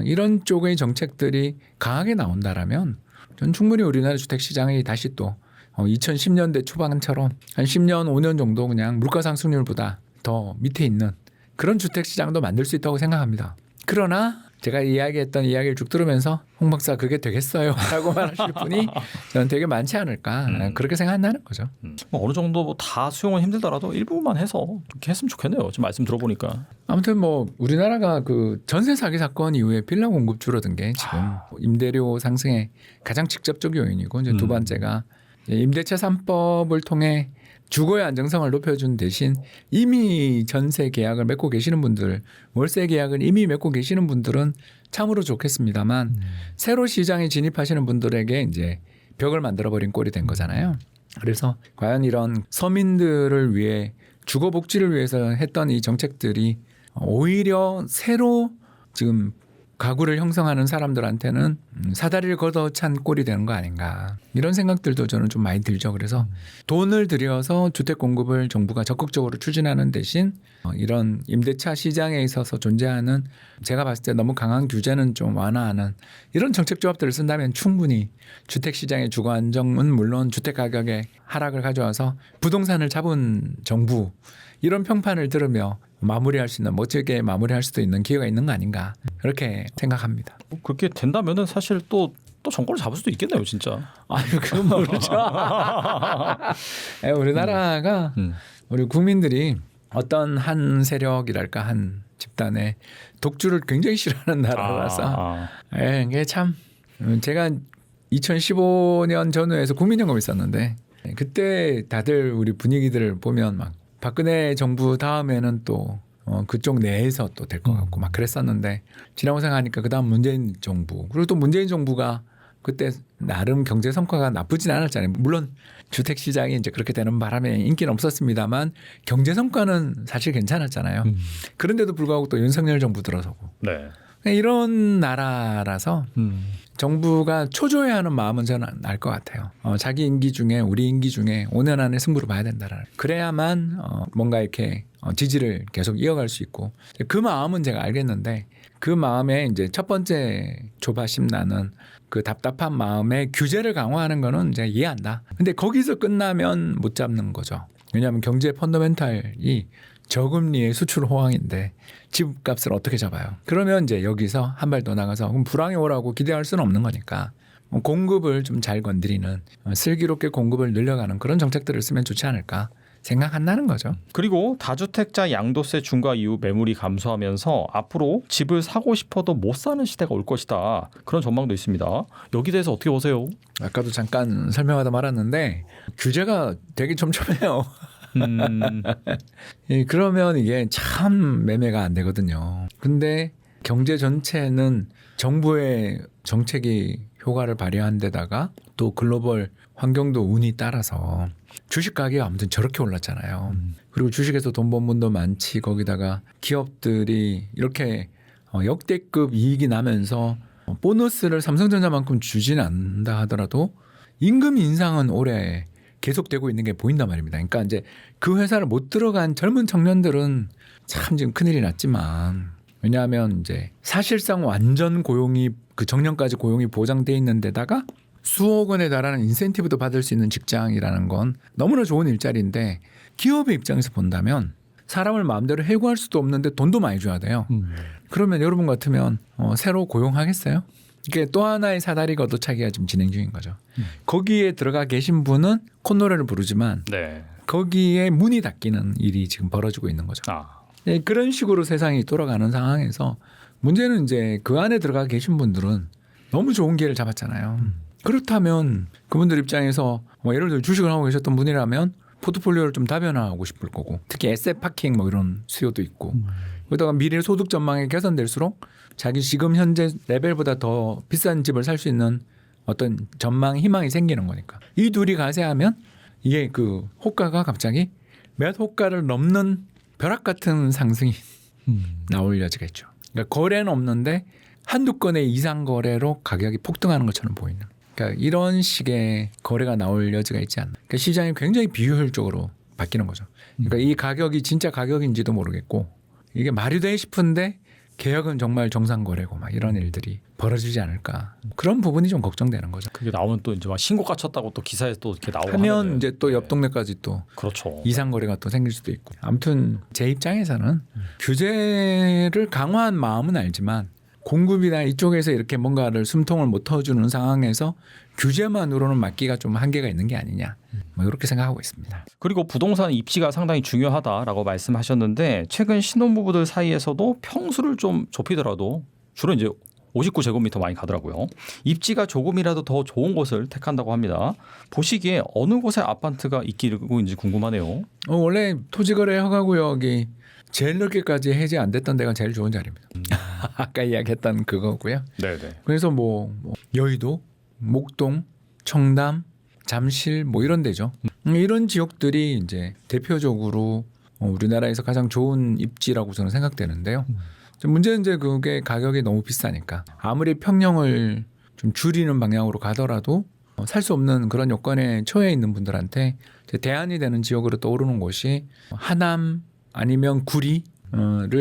이런 쪽의 정책들이 강하게 나온다라면 전 충분히 우리나라 주택시장이 다시 또 2010년대 초반처럼 한 10년 5년 정도 그냥 물가 상승률보다 더 밑에 있는 그런 주택시장도 만들 수 있다고 생각합니다. 그러나 제가 이야기했던 이야기를 쭉 들으면서 홍 박사 그게 되겠어요 라고 말하실 분이 저는 되게 많지 않을까 그렇게 생각한다는 거죠. 뭐 어느 정도 뭐 다 수용은 힘들더라도 일부만 해서 그렇게 했으면 좋겠네요. 지금 말씀 들어보니까. 아무튼 뭐 우리나라가 그 전세 사기 사건 이후에 빌라 공급 줄어든 게 지금 임대료 상승의 가장 직접적 요인이고 이제 두 번째가 임대차 3법을 통해 주거의 안정성을 높여준 대신 이미 전세 계약을 맺고 계시는 분들, 월세 계약을 이미 맺고 계시는 분들은 참으로 좋겠습니다만 새로 시장에 진입하시는 분들에게 이제 벽을 만들어버린 꼴이 된 거잖아요. 그래서 과연 이런 서민들을 위해 주거 복지를 위해서 했던 이 정책들이 오히려 새로 지금 가구를 형성하는 사람들한테는 사다리를 걷어찬 꼴이 되는 거 아닌가 이런 생각들도 저는 좀 많이 들죠. 그래서 돈을 들여서 주택 공급을 정부가 적극적으로 추진하는 대신 이런 임대차 시장에 있어서 존재하는 제가 봤을 때 너무 강한 규제는 좀 완화하는 이런 정책 조합들을 쓴다면 충분히 주택 시장의 주거 안정은 물론 주택 가격의 하락을 가져와서 부동산을 잡은 정부 이런 평판을 들으며 마무리할 수 있는 멋지게 마무리할 수도 있는 기회가 있는 거 아닌가 그렇게 생각합니다. 뭐 그렇게 된다면은 사실 또 정권을 잡을 수도 있겠네요, 진짜. 아유, 그건 모르죠. 우리나라가 우리 국민들이 어떤 한 세력이랄까 한 집단의 독주를 굉장히 싫어하는 나라라서 이게 참 제가 2015년 전후에서 국민연금 있었는데 그때 다들 우리 분위기들을 보면 막 박근혜 정부 다음에는 또 그쪽 내에서 또 될 것 같고 막 그랬었는데 지나고 생각하니까 그다음 문재인 정부 그리고 또 문재인 정부가 그때 나름 경제 성과가 나쁘진 않았잖아요. 물론 주택 시장이 이제 그렇게 되는 바람에 인기는 없었습니다만 경제 성과는 사실 괜찮았잖아요. 그런데도 불구하고 또 윤석열 정부 들어서고 네. 이런 나라라서 정부가 초조해하는 마음은 저는 알 것 같아요. 자기 임기 중에 우리 임기 중에 5년 안에 승부를 봐야 된다라는. 그래야만 뭔가 이렇게 지지를 계속 이어갈 수 있고 그 마음은 제가 알겠는데 그 마음에 이제 첫 번째 조바심 나는 그 답답한 마음에 규제를 강화하는 거는 제가 이해한다. 근데 거기서 끝나면 못 잡는 거죠. 왜냐하면 경제 펀더멘탈이 저금리의 수출 호황인데 집값을 어떻게 잡아요? 그러면 이제 여기서 한 발 더 나가서 그럼 불황이 오라고 기대할 수는 없는 거니까 공급을 좀 잘 건드리는 슬기롭게 공급을 늘려가는 그런 정책들을 쓰면 좋지 않을까 생각한다는 거죠. 그리고 다주택자 양도세 중과 이후 매물이 감소하면서 앞으로 집을 사고 싶어도 못 사는 시대가 올 것이다. 그런 전망도 있습니다. 여기 대해서 어떻게 보세요? 아까도 잠깐 설명하다 말았는데 규제가 되게 촘촘해요. 그러면 이게 참 매매가 안 되거든요. 근데 경제 전체는 정부의 정책이 효과를 발휘한 데다가 또 글로벌 환경도 운이 따라서 주식 가격이 아무튼 저렇게 올랐잖아요. 그리고 주식에서 돈 번 분도 많지 거기다가 기업들이 이렇게 역대급 이익이 나면서 보너스를 삼성전자만큼 주지는 않는다 하더라도 임금 인상은 올해 계속되고 있는 게 보인단 말입니다. 그러니까 이제 그 회사를 못 들어간 젊은 청년들은 참 지금 큰일이 났지만 왜냐하면 이제 사실상 완전 고용이 그 정년까지 고용이 보장돼 있는 데다가 수억 원에 달하는 인센티브도 받을 수 있는 직장이라는 건 너무나 좋은 일자리인데 기업의 입장에서 본다면 사람을 마음대로 해고할 수도 없는데 돈도 많이 줘야 돼요. 그러면 여러분 같으면 새로 고용하겠어요? 이게 또 하나의 사다리 걷어차기가 지금 진행 중인 거죠. 거기에 들어가 계신 분은 콧노래를 부르지만 네. 거기에 문이 닫히는 일이 지금 벌어지고 있는 거죠. 아. 네, 그런 식으로 세상이 돌아가는 상황에서 문제는 이제 그 안에 들어가 계신 분들은 너무 좋은 기회를 잡았잖아요. 그렇다면 그분들 입장에서 뭐 예를 들어 주식을 하고 계셨던 분이라면 포트폴리오를 좀 다변화하고 싶을 거고 특히 에셋 파킹 뭐 이런 수요도 있고 그러다가 미래 소득 전망이 개선될수록 자기 지금 현재 레벨보다 더 비싼 집을 살 수 있는 어떤 전망 희망이 생기는 거니까 이 둘이 가세하면 이게 그 호가가 갑자기 몇 호가를 넘는 벼락 같은 상승이 나올 여지가 있죠. 그러니까 거래는 없는데 한두 건의 이상 거래로 가격이 폭등하는 것처럼 보이는. 그러니까 이런 식의 거래가 나올 여지가 있지 않나. 그러니까 시장이 굉장히 비효율적으로 바뀌는 거죠. 그러니까 이 가격이 진짜 가격인지도 모르겠고 이게 말이 돼 싶은데 계약은 정말 정상 거래고 막 이런 일들이 벌어지지 않을까. 그런 부분이 좀 걱정되는 거죠. 그게 나오면 또 이제 막 신고가 쳤다고 또 기사에 또 이렇게 나오고 하면 하면은 이제 또 옆 동네까지 또 그렇죠. 이상 거래가 또 생길 수도 있고. 아무튼 제 입장에서는 규제를 강화한 마음은 알지만 공급이나 이쪽에서 이렇게 뭔가를 숨통을 못 터주는 상황에서 규제만으로는 막기가 좀 한계가 있는 게 아니냐. 뭐 이렇게 생각하고 있습니다. 그리고 부동산 입지가 상당히 중요하다라고 말씀하셨는데 최근 신혼부부들 사이에서도 평수를 좀 좁히더라도 주로 이제 59제곱미터 많이 가더라고요. 입지가 조금이라도 더 좋은 곳을 택한다고 합니다. 보시기에 어느 곳에 아파트가 있기인지 궁금하네요. 원래 토지거래 허가구역이 제일 넓게까지 해제 안 됐던 데가 제일 좋은 자리입니다. 아까 이야기했던 그거고요. 네네. 그래서 뭐 여의도, 목동, 청담, 잠실 뭐 이런 데죠. 이런 지역들이 이제 대표적으로 우리나라에서 가장 좋은 입지라고 저는 생각되는데요. 문제는 이제 그게 가격이 너무 비싸니까 아무리 평형을 좀 줄이는 방향으로 가더라도 살 수 없는 그런 요건에 처해 있는 분들한테 대안이 되는 지역으로 떠오르는 곳이 하남 아니면 구리를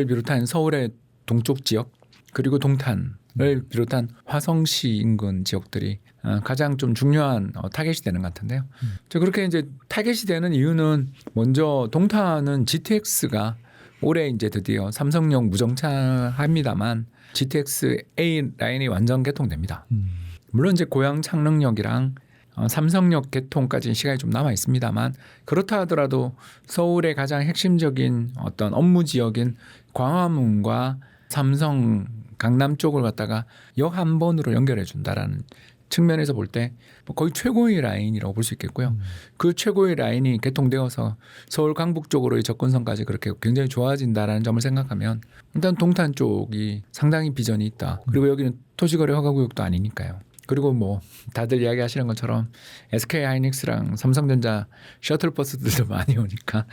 비롯한 서울의 동쪽 지역 그리고 동탄을 비롯한 화성시 인근 지역들이 가장 좀 중요한 타겟이 되는 것 같은데요. 그렇게 이제 타겟이 되는 이유는 먼저 동탄은 GTX가 올해 이제 드디어 삼성역 무정차 합니다만 GTX A 라인이 완전 개통됩니다. 물론 이제 고양 창릉역이랑 삼성역 개통까지는 시간이 좀 남아 있습니다만 그렇다 하더라도 서울의 가장 핵심적인 어떤 업무 지역인 광화문과 삼성 강남 쪽을 갖다가 역 한 번으로 연결해 준다라는 측면에서 볼 때 거의 최고의 라인이라고 볼 수 있겠고요. 그 최고의 라인이 개통되어서 서울 강북 쪽으로의 접근성까지 그렇게 굉장히 좋아진다라는 점을 생각하면 일단 동탄 쪽이 상당히 비전이 있다. 그리고 여기는 토지거래 허가구역도 아니니까요. 그리고 뭐 다들 이야기하시는 것처럼 SK 하이닉스랑 삼성전자 셔틀버스들도 많이 오니까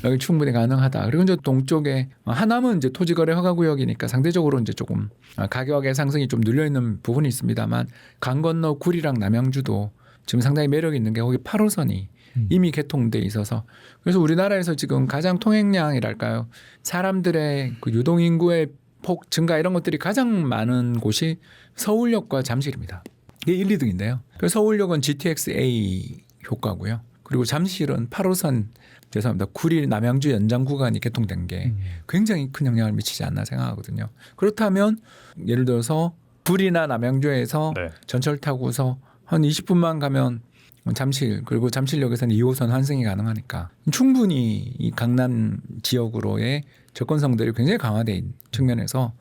여기 충분히 가능하다. 그리고 이제 동쪽에 하남은 이제 토지거래 허가구역이니까 상대적으로 이제 조금 가격의 상승이 좀 눌려 있는 부분이 있습니다만 강 건너 구리랑 남양주도 지금 상당히 매력 있는 게 거기 8호선이 이미 개통돼 있어서 그래서 우리나라에서 지금 가장 통행량이랄까요 사람들의 그 유동 인구의 폭 증가 이런 것들이 가장 많은 곳이 서울역과 잠실입니다. 이게 1, 2등인데요. 서울역은 GTX-A 효과고요. 그리고 잠실은 8호선 죄송합니다. 구리 남양주 연장 구간이 개통된 게 굉장히 큰 영향을 미치지 않나 생각하거든요. 그렇다면 예를 들어서 구리나 남양주에서 네. 전철 타고서 한 20분만 가면 잠실 그리고 잠실역에서는 2호선 환승이 가능하니까 충분히 이 강남 지역으로의 접근성들이 굉장히 강화된 측면에서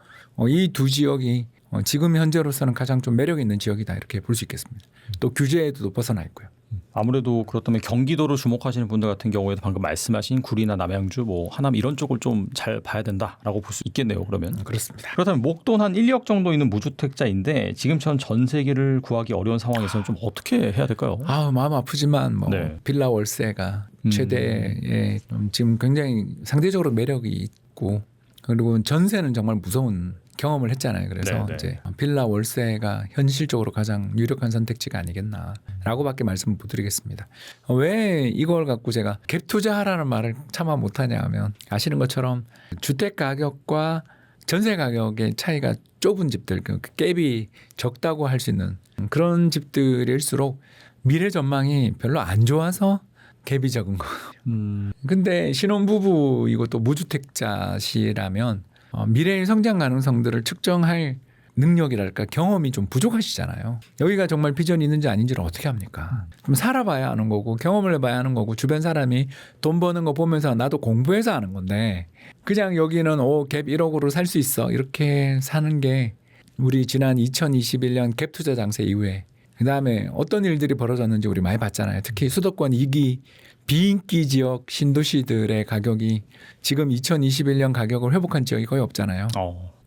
이 두 지역이 지금 현재로서는 가장 좀 매력 있는 지역이다 이렇게 볼 수 있겠습니다. 또 규제에도 벗어나 있고요. 아무래도 그렇다면 경기도를 주목하시는 분들 같은 경우에도 방금 말씀하신 구리나 남양주, 뭐 하남 이런 쪽을 좀 잘 봐야 된다라고 볼 수 있겠네요. 그러면 그렇습니다. 그렇다면 목돈 한 1, 2억 정도 있는 무주택자인데 지금처럼 전세기를 구하기 어려운 상황에서는 좀 어떻게 해야 될까요? 마음 아프지만 뭐 네. 빌라 월세가 최대의 지금 굉장히 상대적으로 매력이 있고 그리고 전세는 정말 무서운 경험을 했잖아요. 그래서 네네. 이제 빌라 월세가 현실적으로 가장 유력한 선택지가 아니겠나라고밖에 말씀을 못 드리겠습니다. 왜 이걸 갖고 제가 갭 투자하라는 말을 차마 못하냐 하면 아시는 것처럼 주택 가격과 전세 가격의 차이가 좁은 집들, 그 갭이 적다고 할 수 있는 그런 집들일수록 미래 전망이 별로 안 좋아서 갭이 적은 거예요. 근데 신혼부부이고 또 무주택자시라면 미래의 성장 가능성들을 측정할 능력이랄까 경험이 좀 부족하시잖아요. 여기가 정말 비전이 있는지 아닌지를 어떻게 합니까? 좀 살아봐야 하는 거고 경험을 해봐야 하는 거고 주변 사람이 돈 버는 거 보면서 나도 공부해서 하는 건데 그냥 여기는 갭 1억으로 살 수 있어 이렇게 사는 게 우리 지난 2021년 갭 투자 장세 이후에 그다음에 어떤 일들이 벌어졌는지 우리 많이 봤잖아요. 특히 수도권 2기 비인기 지역 신도시들의 가격이 지금 2021년 가격을 회복한 지역이 거의 없잖아요.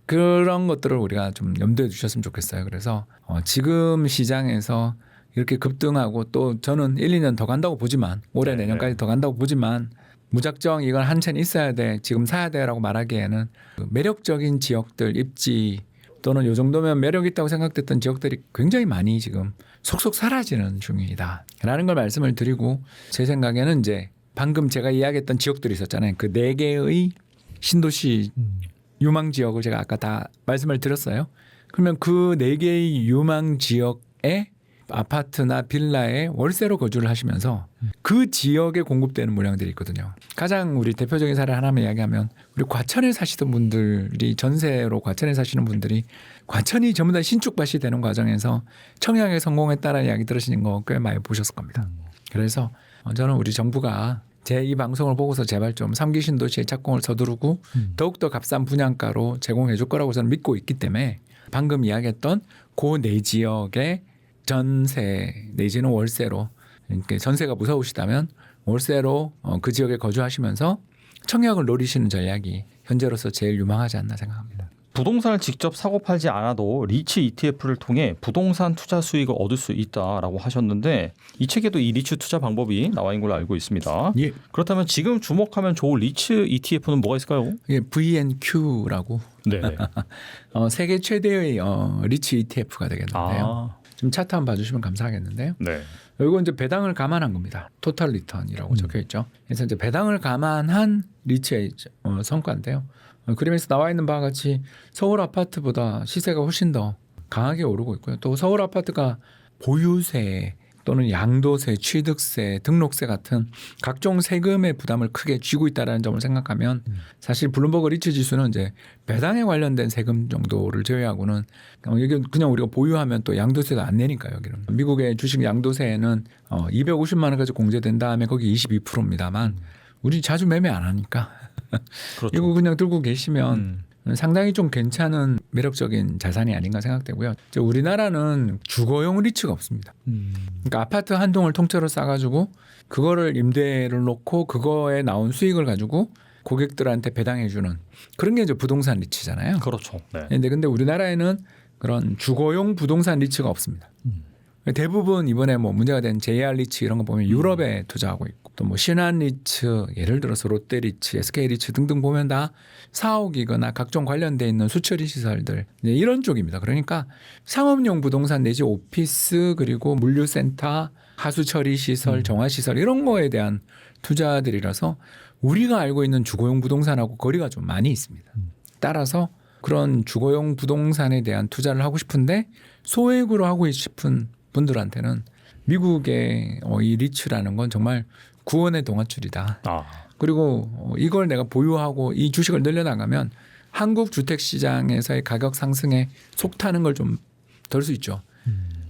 그런 것들을 우리가 좀 염두에 두셨으면 좋겠어요. 그래서 지금 시장에서 이렇게 급등하고 또 저는 1, 2년 더 간다고 보지만 올해 내년까지 더 간다고 보지만 무작정 이건 한 채는 있어야 돼 지금 사야 돼라고 말하기에는 매력적인 지역들 입지 또는 이 정도면 매력 있다고 생각됐던 지역들이 굉장히 많이 지금 속속 사라지는 중이다 라는 걸 말씀을 드리고 제 생각에는 이제 방금 제가 이야기했던 지역들이 있었잖아요. 그 4개의 신도시 유망 지역을 제가 아까 다 말씀을 드렸어요. 그러면 그 4개의 유망 지역에 아파트나 빌라에 월세로 거주를 하시면서 그 지역에 공급되는 물량들이 있거든요. 가장 우리 대표적인 사례 하나만 이야기하면 우리 과천에 사시던 분들이 전세로 과천에 사시는 분들이 과천이 전부 다 신축밭이 되는 과정에서 청약에 성공했다는 이야기 들으시는 거 꽤 많이 보셨을 겁니다. 그래서 저는 우리 정부가 제 이 방송을 보고서 제발 좀 3기 신도시의 착공을 서두르고 더욱더 값싼 분양가로 제공해 줄 거라고 저는 믿고 있기 때문에 방금 이야기했던 그 4지역의 전세 내지는 월세로 그러니까 전세가 무서우시다면 월세로 그 지역에 거주하시면서 청약을 노리시는 전략이 현재로서 제일 유망하지 않나 생각합니다. 부동산을 직접 사고 팔지 않아도 리츠 ETF를 통해 부동산 투자 수익을 얻을 수 있다라고 하셨는데 이 책에도 이 리츠 투자 방법이 나와 있는 걸로 알고 있습니다. 예. 그렇다면 지금 주목하면 좋은 리츠 ETF는 뭐가 있을까요? 이게 VNQ라고 네. 세계 최대의 리츠 ETF가 되겠는데요. 좀 차트 한번 봐주시면 감사하겠는데요. 네. 이건 이제 배당을 감안한 겁니다. 토탈 리턴이라고 적혀 있죠. 그래서 이제 배당을 감안한 리츠의 성과인데요. 그림에서 나와 있는 바와 같이 서울 아파트보다 시세가 훨씬 더 강하게 오르고 있고요. 또 서울 아파트가 보유세 또는 양도세, 취득세, 등록세 같은 각종 세금의 부담을 크게 쥐고 있다는 점을 생각하면 사실 블룸버그 리츠 지수는 이제 배당에 관련된 세금 정도를 제외하고는 이게 그냥 우리가 보유하면 또 양도세도 안 내니까 여기는 미국의 주식 양도세는 250만 원까지 공제된 다음에 거기 22%입니다만 우리 자주 매매 안 하니까 그렇죠. 이거 그냥 들고 계시면 상당히 좀 괜찮은 매력적인 자산이 아닌가 생각되고요. 우리나라는 주거용 리츠가 없습니다. 그러니까 아파트 한 동을 통째로 싸가지고 그거를 임대를 놓고 그거에 나온 수익을 가지고 고객들한테 배당해주는 그런 게 이제 부동산 리츠잖아요. 그렇죠. 네. 근데 우리나라에는 그런 주거용 부동산 리츠가 없습니다. 대부분 이번에 뭐 문제가 된 JR 리츠 이런 거 보면 유럽에 투자하고 있고 또 뭐 신한 리츠 예를 들어서 롯데 리츠, SK 리츠 등등 보면 다 사옥이거나 각종 관련돼 있는 수처리 시설들 이런 쪽입니다. 그러니까 상업용 부동산 내지 오피스 그리고 물류센터, 하수처리 시설, 정화 시설 이런 거에 대한 투자들이라서 우리가 알고 있는 주거용 부동산하고 거리가 좀 많이 있습니다. 따라서 그런 주거용 부동산에 대한 투자를 하고 싶은데 소액으로 하고 싶은 분들한테는 미국의 이 리츠라는 건 정말 구원의 동아줄이다. 그리고 이걸 내가 보유하고 이 주식을 늘려나가면 한국 주택시장에서의 가격 상승에 속타는 걸 좀 덜 수 있죠.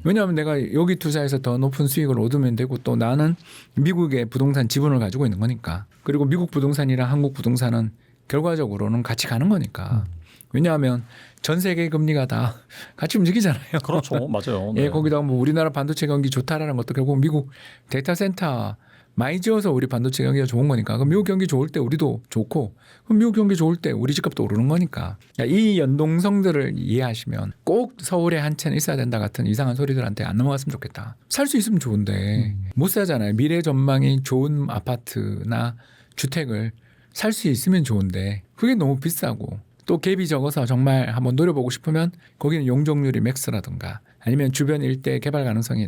왜냐하면 내가 여기 투자해서 더 높은 수익을 얻으면 되고 또 나는 미국의 부동산 지분을 가지고 있는 거니까. 그리고 미국 부동산이랑 한국 부동산은 결과적으로는 같이 가는 거니까. 왜냐하면 전 세계 금리가 다 같이 움직이잖아요. 그렇죠. 맞아요. 네. 예, 거기다가 뭐 우리나라 반도체 경기 좋다라는 것도 결국 미국 데이터 센터 많이 지어서 우리 반도체 경기가 좋은 거니까. 그럼 미국 경기 좋을 때 우리도 좋고 그럼 미국 경기 좋을 때 우리 집값도 오르는 거니까. 이 연동성들을 이해하시면 꼭 서울에 한 채는 있어야 된다 같은 이상한 소리들한테 안 넘어갔으면 좋겠다. 살 수 있으면 좋은데 못 사잖아요. 미래 전망이 좋은 아파트나 주택을 살 수 있으면 좋은데 그게 너무 비싸고 또 갭이 적어서 정말 한번 노려보고 싶으면 거기는 용적률이 맥스라든가 아니면 주변 일대 개발 가능성이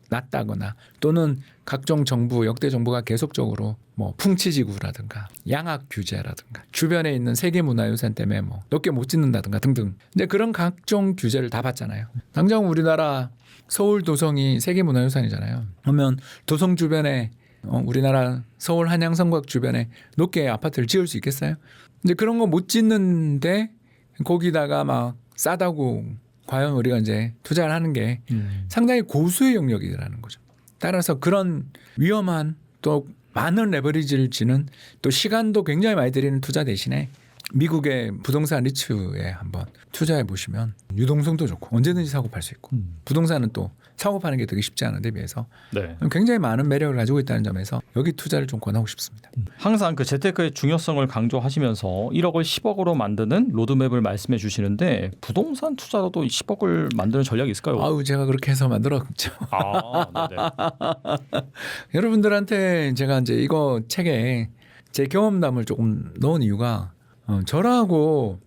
낮다거나 또는 각종 정부 역대 정부가 계속적으로 뭐 풍치지구라든가 양악 규제라든가 주변에 있는 세계문화유산 때문에 뭐 높게 못 짓는다든가 등등. 근데 그런 각종 규제를 다 받잖아요. 당장 우리나라 서울 도성이 세계문화유산이잖아요. 그러면 도성 주변에 우리나라 서울 한양성곽 주변에 높게 아파트를 지을 수 있겠어요? 근데 그런 거 못 짓는데 거기다가 막 싸다고 과연 우리가 이제 투자를 하는 게 상당히 고수의 영역이라는 거죠. 따라서 그런 위험한 또 많은 레버리지를 지는 또 시간도 굉장히 많이 들이는 투자 대신에 미국의 부동산 리츠에 한번 투자해 보시면 유동성도 좋고 언제든지 사고 팔 수 있고 부동산은 또 사고 파는 게 되게 쉽지 않은 데 비해서 네. 굉장히 많은 매력을 가지고 있다는 점에서 여기 투자를 좀 권하고 싶습니다. 항상 그 재테크의 중요성을 강조하시면서 1억을 10억으로 만드는 로드맵을 말씀해 주시는데 부동산 투자로도 10억을 만드는 전략이 있을까요? 아우 제가 그렇게 해서 만들었죠. 네네. 여러분들한테 제가 이제 이거 책에 제 경험담을 조금 넣은 이유가 저라고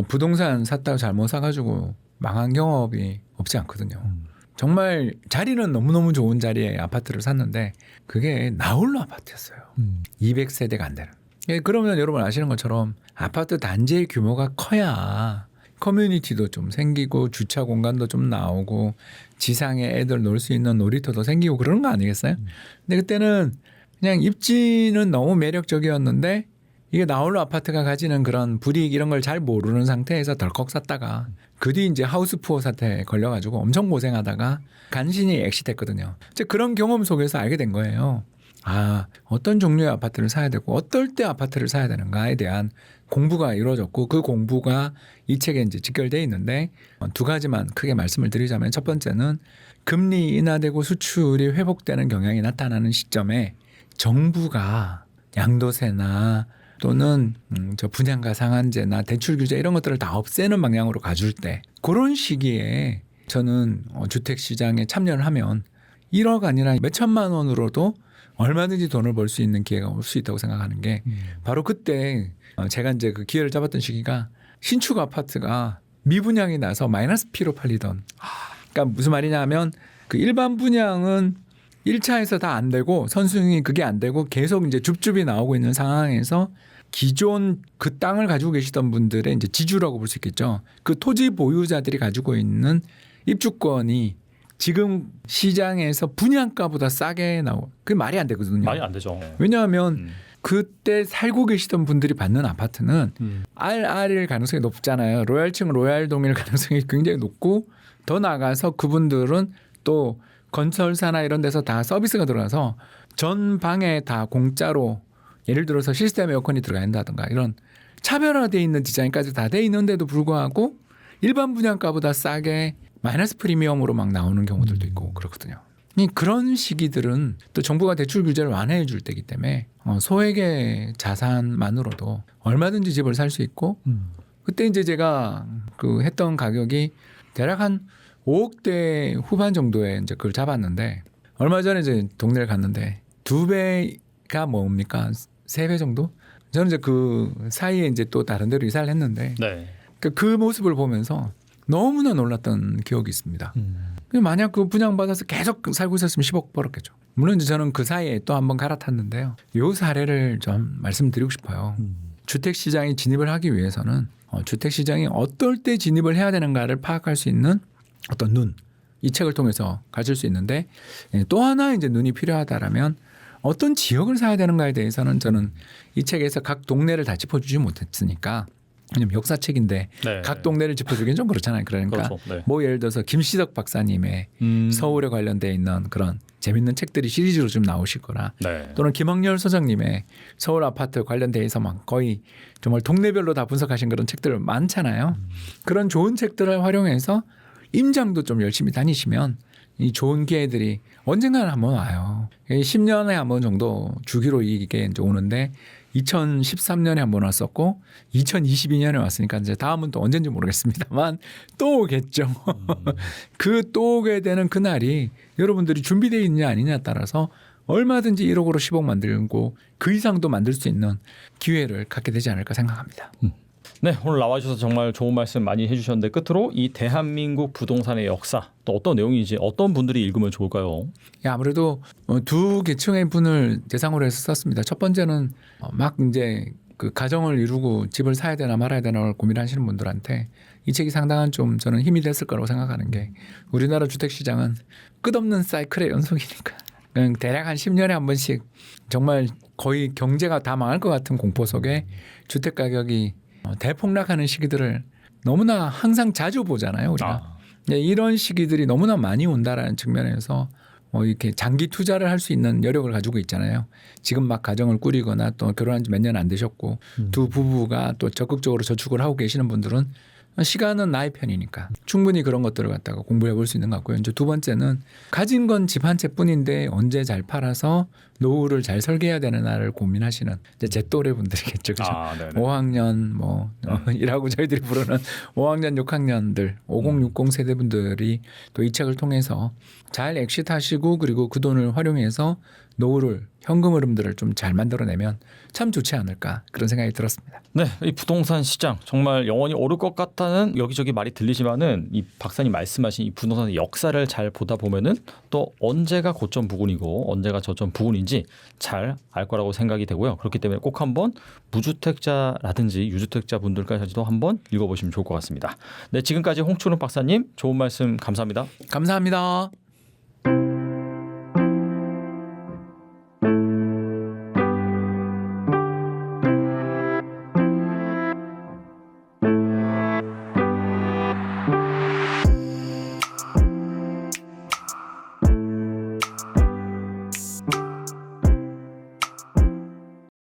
부동산 샀다가 잘못 사가지고 망한 경험이 없지 않거든요. 정말 자리는 너무너무 좋은 자리에 아파트를 샀는데 그게 나홀로 아파트였어요. 200세대가 안 되는. 그러면 여러분 아시는 것처럼 아파트 단지의 규모가 커야 커뮤니티도 좀 생기고 주차 공간도 좀 나오고 지상에 애들 놀 수 있는 놀이터도 생기고 그러는 거 아니겠어요? 근데 그때는 그냥 입지는 너무 매력적이었는데 이게 나홀로 아파트가 가지는 그런 불이익 이런 걸 잘 모르는 상태에서 덜컥 샀다가 그 뒤 이제 하우스푸어 사태에 걸려가지고 엄청 고생하다가 간신히 엑시트했거든요. 이제 그런 경험 속에서 알게 된 거예요. 아, 어떤 종류의 아파트를 사야 되고 어떨 때 아파트를 사야 되는가에 대한 공부가 이루어졌고 그 공부가 이 책에 이제 직결되어 있는데 두 가지만 크게 말씀을 드리자면 첫 번째는 금리 인하되고 수출이 회복되는 경향이 나타나는 시점에 정부가 양도세나 또는 저 분양가 상한제나 대출 규제 이런 것들을 다 없애는 방향으로 가줄 때 그런 시기에 저는 주택 시장에 참여를 하면 1억 아니라 몇 천만 원으로도 얼마든지 돈을 벌 수 있는 기회가 올 수 있다고 생각하는 게 바로 그때 제가 이제 그 기회를 잡았던 시기가 신축 아파트가 미분양이 나서 마이너스 P로 팔리던. 그러니까 무슨 말이냐 하면 그 일반 분양은 1차에서 다 안 되고 선순위 그게 안 되고 계속 이제 줍줍이 나오고 있는 상황에서 기존 그 땅을 가지고 계시던 분들의 이제 지주라고 볼 수 있겠죠. 그 토지 보유자들이 가지고 있는 입주권이 지금 시장에서 분양가보다 싸게 나오. 그게 말이 안 되거든요. 말이 안 되죠. 왜냐하면 그때 살고 계시던 분들이 받는 아파트는 RR일 가능성이 높잖아요. 로얄층 로얄동일 가능성이 굉장히 높고 더 나아가서 그분들은 또 건설사나 이런 데서 다 서비스가 들어가서 전 방에 다 공짜로 예를 들어서 시스템 에어컨이 들어가 있다든가 이런 차별화되어 있는 디자인까지 다 돼 있는데도 불구하고 일반 분양가보다 싸게 마이너스 프리미엄으로 막 나오는 경우들도 있고 그렇거든요. 그런 시기들은 또 정부가 대출 규제를 완화해 줄 때이기 때문에 소액의 자산만으로도 얼마든지 집을 살 수 있고 그때 이제 제가 그 했던 가격이 대략 한 5억대 후반 정도에 이제 그걸 잡았는데 얼마 전에 이제 동네를 갔는데 2배가 뭡니까? 3배 정도? 저는 이제 그 사이에 이제 또 다른 데로 이사를 했는데 네. 그 모습을 보면서 너무나 놀랐던 기억이 있습니다. 만약 그 분양받아서 계속 살고 있었으면 10억 벌었겠죠. 물론 이제 저는 그 사이에 또 한번 갈아탔는데요. 이 사례를 좀 말씀드리고 싶어요. 주택시장에 진입을 하기 위해서는 주택시장이 어떨 때 진입을 해야 되는가를 파악할 수 있는 어떤 눈, 이 책을 통해서 가질 수 있는데 또 하나 이제 눈이 필요하다라면 어떤 지역을 사야 되는가에 대해서는 저는 이 책에서 각 동네를 다 짚어주지 못했으니까 왜냐면 역사책인데 네. 각 동네를 짚어주기는 좀 그렇잖아요. 그러니까 그렇죠. 네. 뭐 예를 들어서 김시덕 박사님의 서울에 관련돼 있는 그런 재밌는 책들이 시리즈로 좀 나오실 거라 네. 또는 김학렬 소장님의 서울 아파트 관련돼 있어 막 거의 정말 동네별로 다 분석하신 그런 책들 많잖아요. 그런 좋은 책들을 활용해서 임장도 좀 열심히 다니시면 이 좋은 기회들이 언젠가는 한번 와요. 10년에 한 번 정도 주기로 이게 이제 오는데 2013년에 한 번 왔었고 2022년에 왔으니까 이제 다음은 또 언제인지 모르겠습니다만 또 오겠죠. 그 또 오게 되는 그날이 여러분들이 준비되어 있느냐 아니냐에 따라서 얼마든지 1억으로 10억 만들고 그 이상도 만들 수 있는 기회를 갖게 되지 않을까 생각합니다. 네, 오늘 나와주셔서 정말 좋은 말씀 많이 해주셨는데 끝으로 이 대한민국 부동산의 역사 또 어떤 내용인지 어떤 분들이 읽으면 좋을까요? 아무래도 두 계층의 분을 대상으로 해서 썼습니다. 첫 번째는 막 이제 그 가정을 이루고 집을 사야 되나 말아야 되나 고민하시는 분들한테 이 책이 상당한 좀 저는 힘이 됐을 거라고 생각하는 게 우리나라 주택 시장은 끝없는 사이클의 연속이니까 그냥 대략 한 10년에 한 번씩 정말 거의 경제가 다 망할 것 같은 공포 속에 주택 가격이 대폭락하는 시기들을 너무나 항상 자주 보잖아요. 우리가 네, 이런 시기들이 너무나 많이 온다라는 측면에서 이렇게 장기 투자를 할 수 있는 여력을 가지고 있잖아요. 지금 막 가정을 꾸리거나 또 결혼한 지 몇 년 안 되셨고 두 부부가 또 적극적으로 저축을 하고 계시는 분들은 시간은 나의 편이니까 충분히 그런 것들을 갖다가 공부해 볼 수 있는 것 같고요. 이제 두 번째는 가진 건 집 한 채뿐인데 언제 잘 팔아서 노후를 잘 설계해야 되느냐를 고민하시는 이제 제 또래 분들이겠죠. 그죠? 5학년 이라고 저희들이 부르는 5학년 6학년들 5060 세대분들이 또 이 책을 통해서 잘 엑시트하시고 그리고 그 돈을 활용해서 노후를 현금 흐름들을 좀 잘 만들어내면 참 좋지 않을까 그런 생각이 들었습니다. 네, 이 부동산 시장 정말 영원히 오를 것 같다는 여기저기 말이 들리지만은 이 박사님 말씀하신 이 부동산의 역사를 잘 보다 보면은 또 언제가 고점 부근이고 언제가 저점 부근인지 잘 알 거라고 생각이 되고요. 그렇기 때문에 꼭 한번 무주택자라든지 유주택자 분들까지도 한번 읽어보시면 좋을 것 같습니다. 네, 지금까지 홍춘욱 박사님 좋은 말씀 감사합니다. 감사합니다.